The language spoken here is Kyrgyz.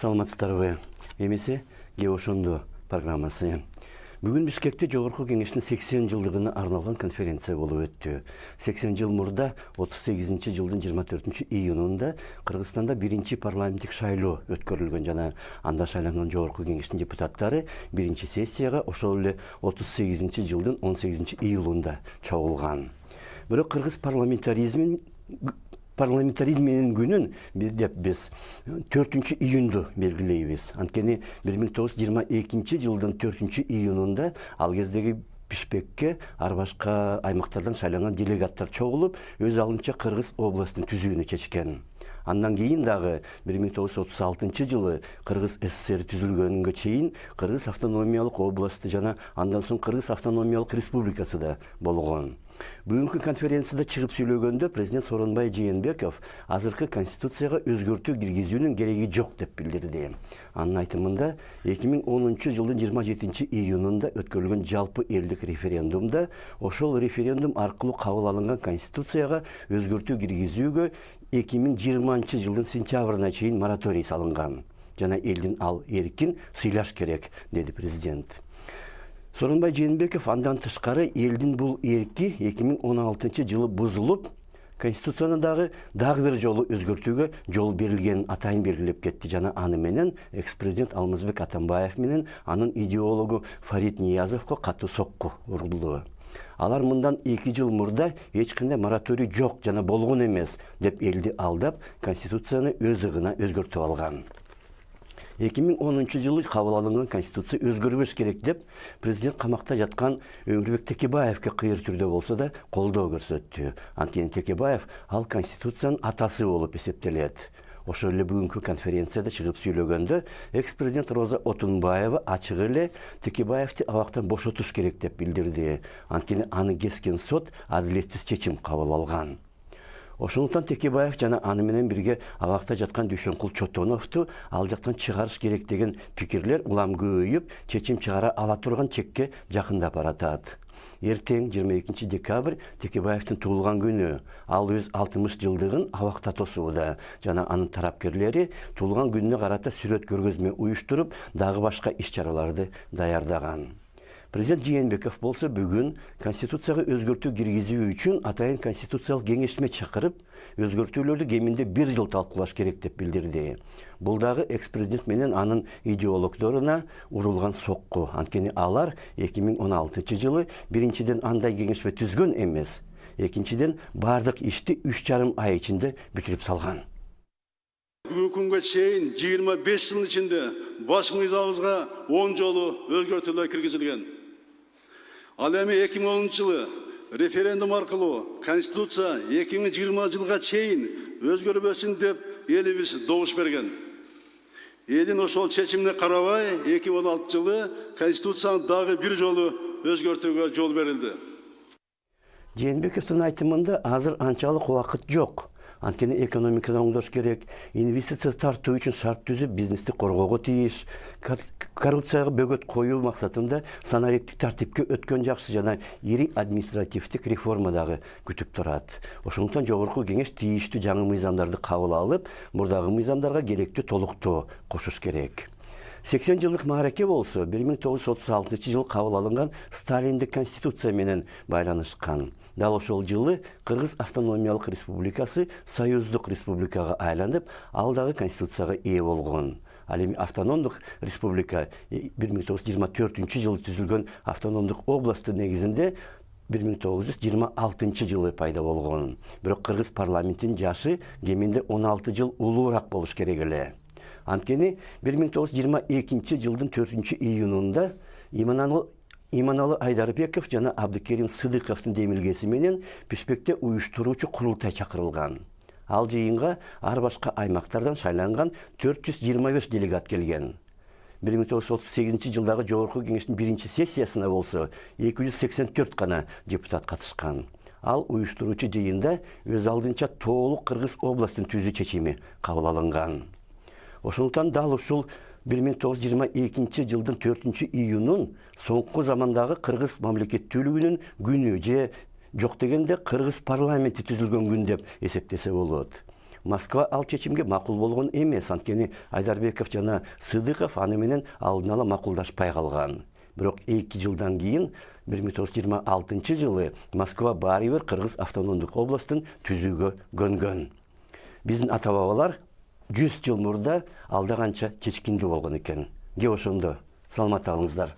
Саламатсыздарбы. Эмесе Геошондо программасы. Бүгін Бишкекте Жогорку кеңештин 80 жылдыгына арналган конференция болуп өттү. 80 жыл мурда 38 жылдын 24 июнунда Кыргызстанда биринчи парламенттик шайлоо өткөрүлгөн жана анда шайланган Жогорку кеңештин депутаттары биринчи сессияга ошол эле 38 жылдын 18 июлунда чогулган. Бирок кыргыз парламентаризминин күнүн деп биз 4 июнду белгилейбиз. Анткени 1922 жылдын 4 июнунда ал кездеги Бишкекке ар башка аймактардан шайланган делегаттар чогулуп, өз алынча Кыргыз областын түзүүнү чечкен. Андан кийин дагы 1936 жылы Кыргыз СССР түзүлгөнгө чейин Кыргыз автономиялык областы жана андан соң Кыргыз автономиялык республикасы да болгон. Бүгүнкү конференцияда чыгып сүйлөгөндө президент Сооронбай Жээнбеков азыркы конституцияга өзгөртүү киргизүүнүн кереги жок деп билдирди. Анын айтымында 2010 жылдын 27 июнунда өткөрүлгөн жалпы элдик референдумда ошол референдум аркылуу кабыл алынган конституцияга өзгөртүү киргизүүгө 2020 жылдын сентябрына чейин мораторий салынган. Жана элдин ал эркин сыйлаш керек, деди президент. Сооронбай Жээнбеков андан тышкары элдин бул эрки 2016 жылы бузулуп, конституцияны дагы бир жолу өзгөртүүгө жол берилген атайын белгилеп кетти жана аны менен экс-президент Алмазбек Атамбаев менен анын идеологу Фарид Ниязовго катуу сокку урулду. Алар мындан 2 жыл мурда эч кандай мораторий жок жана болгон эмес деп элди алдап, конституцияны өз ыгына өзгөртүп алган. 2010 жылы кабыл алынган конституция өзгөрбөш керек деп президент камакта жаткан Өмүрбек Текебаевке кыйыр түрдө болсо да колдоо көрсөттү. Анткени Текебаев ал конституциянын атасы болуп эсептелет. Ошол эле бүгүнкү конференцияда чыгып сүйлөгөндө экс-президент Роза Отунбаева ачык эле Текебаевди абактан бошотуш керек деп билдирди. Анткени аны кескен сот адилетсиз чечим кабыл алган. Ошондуктан Текебаев жана аны менен бирге абакта жаткан Дүйшөнкул Чотоновду ал жактан чыгарыш керек деген пикирлер улам көбөйүп, чечим чыгара ала турган чекке жакындап баратат. Эртең 22 декабрь Текебаевдин туулган күнү. Ал өз 60 жылдыгын абакта тосууда жана анын тарапкерлери туулган күнүнө карата сүрөт көргөзмө уюштуруп, дагы башка иш-чараларды даярдаган. Президент Жээнбеков болсо бүгүн конституцияга өзгөртүү киргизүү үчүн атайын конституциялык кеңешме чакырып, өзгөртүүлөрдү кеминде 1 жыл талкуулаш керек деп билдирди. Бул дагы экс-президент менен анын идеологдоруна урулган сокку. Анткени алар 2016 жылы биринчиден андай кеңешме түзгөн эмес, экинчиден бардык ишти 3,5 ай ичинде бүтүрүп салган. Бүгүнкү күнгө чейин 25 жылдын ичинде баш мыйзамыбызга 10 жолу өзгөртүүлөр киргизилген. Ал эми 2010 жылы референдум аркылуу Конституция 2020 жылга чейин өзгөрбөсүн деп элибиз добуш берген. Элдин ошол чечимине карабай 2016 жылы Конституцияны дагы бир жолу өзгөртүүгө жол берилди. Жээнбековдун айтымында азыр анчалык убакыт жок. Анткени экономиканы оңдош керек, инвестиция тартуу үчүн шарт түзүп, бизнести коргоого тийиш, коррупцияга бөгөт коюу максатында санариптик тартипке өткөн жакшы жана ири административдик реформа дагы күтүп турат. Ошондуктан жогорку кеңеш тийиштүү жаңы мыйзамдарды кабыл алып, мурдагы мыйзамдарга керектүү толуктоо кошуш керек. 80 жылдык маареке болсо 1936 жылы кабыл алынган Сталиндик конституция менен байланышкан. Дал ошол жылы Кыргыз автономиялык республикасы союздук республикага айланып, ал дагы конституцияга ээ болгон. Ал эми автономдук республика 1924 жылы түзүлгөн автономдук областтын негизинде 1926 жылы пайда болгон. Бирок Кыргыз парламентинин жашы кеминде 16 жыл улуураак болуш керек эле. Анткени 1922 жылдын 4 июнунда Иманалы Айдарбеков жана Абдыкерим Сыдыковдун демилгеси менен Бишкекте уюштуруучу курултай чакырылган. Ал жыйынга ар башка аймактардан шайланган 425 делегат келген. 1938 жылдагы Жогорку кеңештин биринчи сессиясына болсо 284 гана депутат катышкан. Ал уюштуруучу жыйында өз алдынча толук Кыргыз областын түзүү чечими кабыл алынган. Ошондуктан дал ушул 1922 жылдын 4 июнун соңку замандагы Кыргыз мамлекеттүүлүгүнүн күнү же жок дегенде Кыргыз парламенти түзүлгөн күн деп эсептесе болот. Москва ал чечимге макул болгон эмес. Анткени Айдарбеков жана Сыдыков аны менен алдын ала макулдашпай калган. Бирок 2 жылдан кийин 1926 жылы Москва баары бир Кыргыз автономдук областын түзүүгө көнгөн. Биздин ата-бабалар 100 жыл мурда алда канча чечкиндүү болгон экен. Ге ошондо саламат алыңыздар.